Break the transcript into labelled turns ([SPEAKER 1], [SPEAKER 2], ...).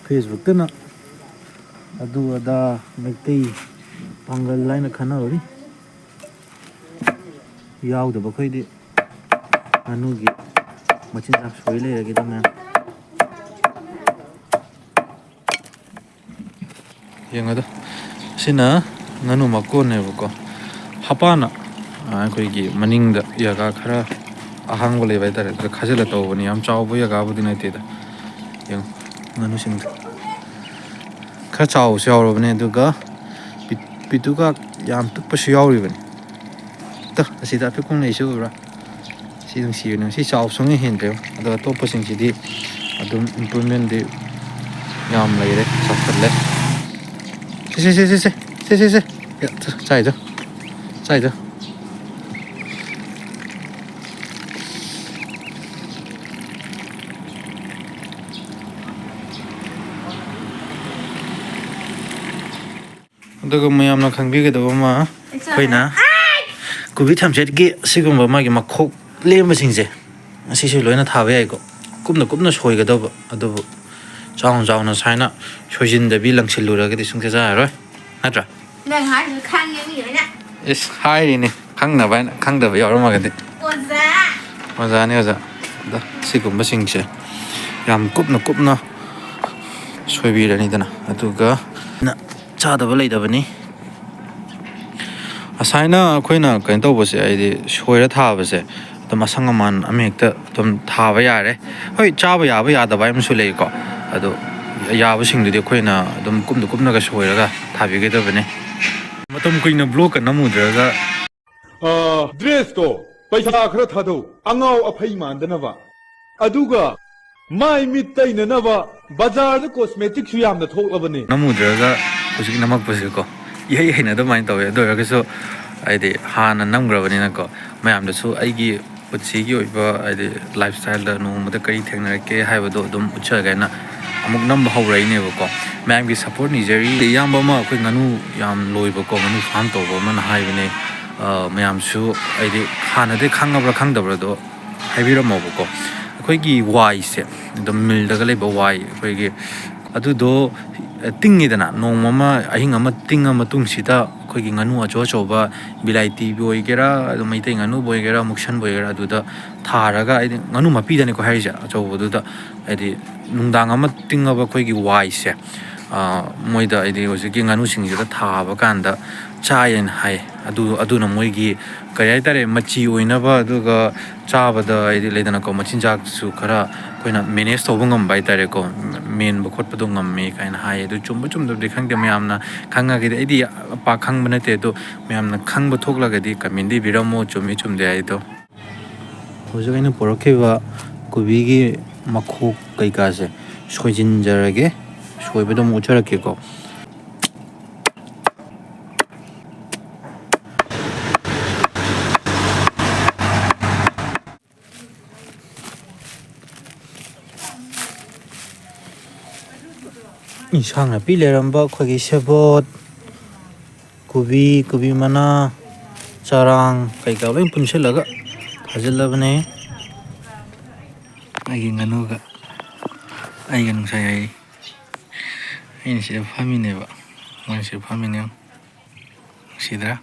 [SPEAKER 1] ꯐꯦꯁꯕꯨꯛꯇꯅ ꯑꯗꯨ ꯑꯗꯥ ꯃꯩꯇꯩ ꯄꯥꯡꯒꯜ ꯍꯥꯏꯅ ꯈꯟꯅꯕꯅꯤ ꯌꯥꯎꯗꯕ ꯑꯩꯈꯣꯏꯗꯤ ꯉꯥꯅꯨꯒꯤ ꯃꯆꯤꯟꯖꯥꯛ ꯁꯣꯏ ꯂꯩꯔꯒꯦꯗ ꯃꯌꯥꯝ ꯌꯦꯡꯉꯗ ꯁꯤꯅ ꯉꯥꯅꯨ ꯃꯀꯣꯟꯅꯦꯕꯀꯣ ꯍꯄꯥꯅ ꯑꯩꯈꯣꯏꯒꯤ ꯃꯅꯤꯡꯗ ꯖꯒꯥ ꯈꯔ ꯑꯍꯥꯡꯕ ꯂꯩꯕ ꯍꯥꯏꯇꯥꯔꯦ ꯑꯗꯨꯗ ꯈꯥꯖꯤꯜꯂ ꯇꯧꯕꯅꯤ ꯌꯥꯝ ꯆꯥꯎꯕ ꯖꯒꯥꯕꯨꯗꯤ ꯅꯠꯇꯦꯗ ꯌꯦꯡꯉꯨ ꯉꯥꯅꯨꯁꯤꯡꯗꯣ ꯈꯔ ꯆꯥꯎꯕꯁꯨ ꯌꯥꯎꯔꯕꯅꯦ ꯑꯗꯨꯒ ꯄꯤꯇꯨꯒ ꯌꯥꯝ ꯄꯤꯛꯄꯁꯨ ꯌꯥꯎꯔꯤꯕꯅꯤ ꯑꯁꯤꯗ ꯑꯄꯤꯛꯄ ꯂꯩꯁꯨ ꯎꯕ꯭ꯔꯥ ꯁꯤ ꯅꯨꯡꯁꯤꯕꯅꯦ ꯁꯤ ꯆꯥꯎ ꯁꯨꯡꯍꯦꯟ ꯍꯦꯟꯗ꯭ꯔꯦꯕ ꯑꯗꯣ ꯑꯇꯣꯞꯄꯁꯤꯡꯁꯤꯗꯤ ꯑꯗꯨꯝ ꯏꯝꯄ꯭ꯔꯨꯚꯃꯦꯟꯗꯤ ꯌꯥꯝ ꯂꯩꯔꯦ ꯆꯥꯎꯈꯠꯂꯦ ꯁꯦ ꯆꯥꯏꯗꯣ ꯑꯗꯨꯒ ꯃꯌꯥꯝꯅ ꯈꯪꯕꯤꯒꯗꯕ ꯑꯃ ꯑꯩꯈꯣꯏꯅ ꯀꯣꯕꯤ ꯊꯝꯆꯦꯠꯀꯤ ꯑꯁꯤꯒꯨꯝꯕ ꯃꯥꯒꯤ ꯃꯈꯣꯛ ꯂꯦꯝꯕꯁꯤꯡꯁꯦ ꯑꯁꯤꯁꯨ ꯂꯣꯏꯅ ꯊꯥꯕ ꯌꯥꯏꯀꯣ ꯀꯨꯞꯅ ꯁꯣꯏꯒꯗꯧꯕ ꯑꯗꯨꯕꯨ ꯆꯥꯎꯅ ꯁꯨꯃꯥꯏꯅ ꯁꯣꯏꯖꯤꯟꯗꯕꯤ ꯂꯪꯁꯤꯜꯂꯨꯔꯒꯗꯤ ꯁꯨꯡꯆꯥ ꯆꯥꯔꯔꯣꯏ ꯅꯠꯇ꯭ꯔꯥ
[SPEAKER 2] ꯅꯪ ꯍꯥꯏꯔꯤꯗꯨ ꯈꯪꯉꯦ ꯃꯤ ꯂꯣꯏꯅ
[SPEAKER 1] ꯏꯁ ꯍꯥꯏꯔꯤꯅꯤ ꯈꯪꯅꯕ ꯍꯥꯏꯅ ꯈꯪꯗꯕ ꯌꯥꯎꯔꯝꯃꯒꯗꯤ ꯑꯣꯖꯥꯅꯤ ꯑꯣꯖꯥ ꯑꯗ ꯁꯤꯒꯨꯝꯕꯁꯤꯡꯁꯦ ꯌꯥꯝ ꯀꯨꯞꯅ ꯁꯣꯏꯕꯤꯔꯅꯤꯗꯅ ꯑꯗꯨꯒ ꯆꯥꯗꯕ ꯂꯩꯇꯕꯅꯤ ꯑꯁꯥꯏꯅ ꯑꯩꯈꯣꯏꯅ ꯀꯩꯅꯣ ꯇꯧꯕꯁꯦ ꯍꯥꯏꯗꯤ ꯁꯣꯏꯔ ꯊꯥꯕꯁꯦ ꯑꯗꯨꯝ ꯑꯁꯪ ꯑꯃꯥꯟ ꯑꯃꯍꯦꯛꯇ ꯑꯗꯨꯝ ꯊꯥꯕ ꯌꯥꯔꯦ ꯍꯣꯏ ꯆꯥꯕ ꯌꯥꯕ ꯌꯥꯗꯕ ꯑꯃꯁꯨ ꯂꯩꯀꯣ ꯑꯗꯣ ꯌꯥꯕꯁꯤꯡꯗꯨꯗꯤ ꯑꯩꯈꯣꯏꯅ ꯑꯗꯨꯝ ꯀꯨꯞꯅꯒ ꯁꯣꯏꯔꯒ ꯊꯥꯕꯤꯒꯗꯕꯅꯤ ꯃꯇꯝ ꯀꯨꯏꯅ ꯕ꯭ꯂꯣꯛꯀ ꯅꯝꯃꯨꯗ꯭ꯔꯒ
[SPEAKER 3] ꯗ꯭ꯔꯦꯁꯇꯣ ꯄꯩꯁꯥ ꯈꯔ ꯊꯥꯗꯧ ꯑꯉꯥꯎ ꯑꯐꯩ ꯃꯥꯟꯗꯅꯕ ꯑꯗꯨꯒ ꯃꯥꯏ ꯃꯤꯠ ꯇꯩꯅꯅꯕ ꯕꯖꯥꯔꯗ ꯀꯣꯁꯃꯦꯇꯤꯛꯁꯨ ꯌꯥꯝꯅ ꯊꯣꯛꯂꯕꯅꯤ
[SPEAKER 1] ꯅꯝꯃꯨꯗ꯭ꯔꯒ ꯍꯧꯖꯤꯛ ꯅꯝꯃꯛꯄꯁꯤꯀꯣ ꯏꯍꯩ ꯑꯗꯨꯃꯥꯏꯅ ꯇꯧꯋꯦ ꯑꯗꯨ ꯑꯣꯏꯔꯒꯁꯨ ꯍꯥꯏꯗꯤ ꯍꯥꯟꯅ ꯅꯝꯈ꯭ꯔꯕꯅꯤꯅꯀꯣ ꯃꯌꯥꯝꯗꯁꯨ ꯑꯩꯒꯤ ꯄꯨꯟꯁꯤꯒꯤ ꯑꯣꯏꯕ ꯍꯥꯏꯗꯤ ꯂꯥꯏꯐ ꯁ꯭ꯇꯥꯏꯜꯗ ꯅꯣꯡꯃꯗ ꯀꯔꯤ ꯊꯦꯡꯅꯔꯛꯀꯦ ꯍꯥꯏꯕꯗꯣ ꯑꯗꯨꯝ ꯎꯠꯆꯒꯦꯅ ꯑꯃꯨꯛ ꯅꯝꯕ ꯍꯧꯔꯛꯏꯅꯦꯕꯀꯣ ꯃꯌꯥꯝꯒꯤ ꯁꯞꯄꯣꯔꯠ ꯅꯤꯖꯔꯤ ꯏꯌꯥꯝꯕ ꯑꯃ ꯑꯩꯈꯣꯏ ꯉꯥꯅꯨ ꯌꯥꯝ ꯂꯣꯏꯕꯀꯣ ꯉꯥꯅꯨ ꯐꯥꯝ ꯇꯧꯕ ꯑꯃꯅ ꯍꯥꯏꯕꯅꯦ ꯃꯌꯥꯝꯁꯨ ꯍꯥꯏꯗꯤ ꯍꯥꯟꯅꯗꯤ ꯈꯪꯉꯕ꯭ꯔꯥ ꯈꯪꯗꯕ꯭ꯔꯥꯗꯣ ꯍꯥꯏꯕꯤꯔꯝꯃꯣꯕꯀꯣ ꯑꯩꯈꯣꯏꯒꯤ ꯋꯥꯏꯁꯦ ꯑꯗꯨꯝ ꯃꯤꯜꯗꯒ ꯂꯩꯕ ꯋꯥꯏ ꯑꯩꯈꯣꯏꯒꯤ ꯑꯗꯨꯗꯣ ꯇꯤꯡꯉꯤꯗꯅ ꯅꯣꯡꯃ ꯑꯃ ꯑꯍꯤꯡ ꯑꯃ ꯇꯤꯡꯉ ꯃꯇꯨꯡꯁꯤꯗ ꯑꯩꯈꯣꯏꯒꯤ ꯉꯥꯅꯨ ꯑꯆꯧꯕ ꯕꯤꯂꯥꯏꯇꯤꯕꯨ ꯑꯣꯏꯒꯦꯔꯥ ꯑꯗꯨꯝ ꯃꯩꯇꯩ ꯉꯥꯅꯨꯕꯨ ꯑꯣꯏꯒꯦꯔꯥ ꯃꯨꯛꯁꯟꯕꯨ ꯑꯣꯏꯒꯦꯔꯥ ꯑꯗꯨꯗ ꯊꯥꯔꯒ ꯍꯥꯏꯗꯤ ꯉꯥꯅꯨ ꯃꯄꯤꯗꯅꯤꯀꯣ ꯍꯥꯏꯔꯤꯁꯦ ꯑꯆꯧꯕꯗꯨꯗ ꯍꯥꯏꯗꯤ ꯅꯨꯡꯗꯥꯡ ꯑꯃ ꯇꯤꯡꯉꯕ ꯑꯩꯈꯣꯏꯒꯤ ꯋꯥꯏꯁꯦ ꯃꯣꯏꯗ ꯍꯥꯏꯗꯤ ꯍꯧꯖꯤꯛꯀꯤ ꯉꯥꯅꯨꯁꯤꯡꯁꯤꯗ ꯊꯥꯕ ꯀꯥꯟda ꯆꯥꯏꯌꯦꯅ ꯍꯥꯏ ꯑꯗꯨꯅ ꯃꯣꯏꯒꯤ ꯀꯔꯤ ꯍꯥꯏꯇꯥꯔꯦ ꯃꯆꯤ ꯑꯣꯏꯅꯕ ꯑꯗꯨꯒ ꯆꯥꯕꯗ ꯍꯥꯏꯗꯤ ꯂꯩꯗꯅꯀꯣ ꯃꯆꯤꯟꯖꯥꯛꯁꯨ ꯈꯔ ꯑꯩꯈꯣꯏꯅ ꯃꯦꯅꯦꯖ ꯇꯧꯕ ꯉꯝꯕ ꯍꯥꯏꯇꯥꯔꯦꯀꯣ ꯃꯦꯟꯕ ꯈꯣꯠꯄꯗꯣ ꯉꯝꯃꯦ ꯀꯥꯏꯅ ꯍꯥꯏ ꯑꯗꯨ ꯆꯨꯝꯕꯗꯤ ꯈꯪꯗꯦ ꯃꯌꯥꯝꯅ ꯈꯪꯉꯒꯗꯤ ꯑꯩꯗꯤ ꯄꯥꯛ ꯈꯪꯕ ꯅꯠꯇꯦ ꯑꯗꯣ ꯃꯌꯥꯝꯅ ꯈꯪꯕ ꯊꯣꯛꯂꯒꯗꯤ ꯀꯃꯦꯟꯗ ꯏꯕꯤꯔꯝꯃꯣ ꯆꯨꯝꯃꯦ ꯍꯥꯏꯗꯣ ꯍꯧꯖꯤꯛ ꯑꯩꯅ ꯄꯨꯔꯛꯈꯤꯕ ꯀꯣꯕꯤꯒꯤ ꯃꯈꯣꯛ ꯀꯩꯀꯥꯁꯦ ꯁꯣꯏꯖꯤꯟꯖꯔꯒꯦ ꯁꯣꯏꯕꯗꯣ ꯑꯃꯨꯛ ꯎꯠꯆꯔꯛꯀꯦꯀꯣ ꯏꯟꯁꯥꯡ ꯅꯥꯄꯤ ꯂꯩꯔꯝꯕ ꯑꯩꯈꯣꯏꯒꯤ ꯁꯦꯕꯣꯠ ꯀꯣꯕꯤ ꯃꯅꯥ ꯆꯔꯥꯡ ꯀꯩꯀꯥ ꯂꯣꯏ ꯄꯨꯟꯁꯤꯜꯂꯒ ꯊꯥꯖꯤꯜꯂꯕꯅꯦ ꯑꯩꯒꯤ ꯉꯥꯅꯨꯒ ꯑꯩꯒ ꯅꯨꯡꯁꯥ ꯌꯥꯏꯔꯤ ꯑꯩꯅ ꯁꯤꯗ ꯐꯝꯃꯤꯅꯦꯕ ꯃꯣꯏꯅ ꯁꯤꯗ ꯐꯝꯃꯤꯅꯦ ꯅꯨꯡꯁꯤꯗ꯭ꯔꯥ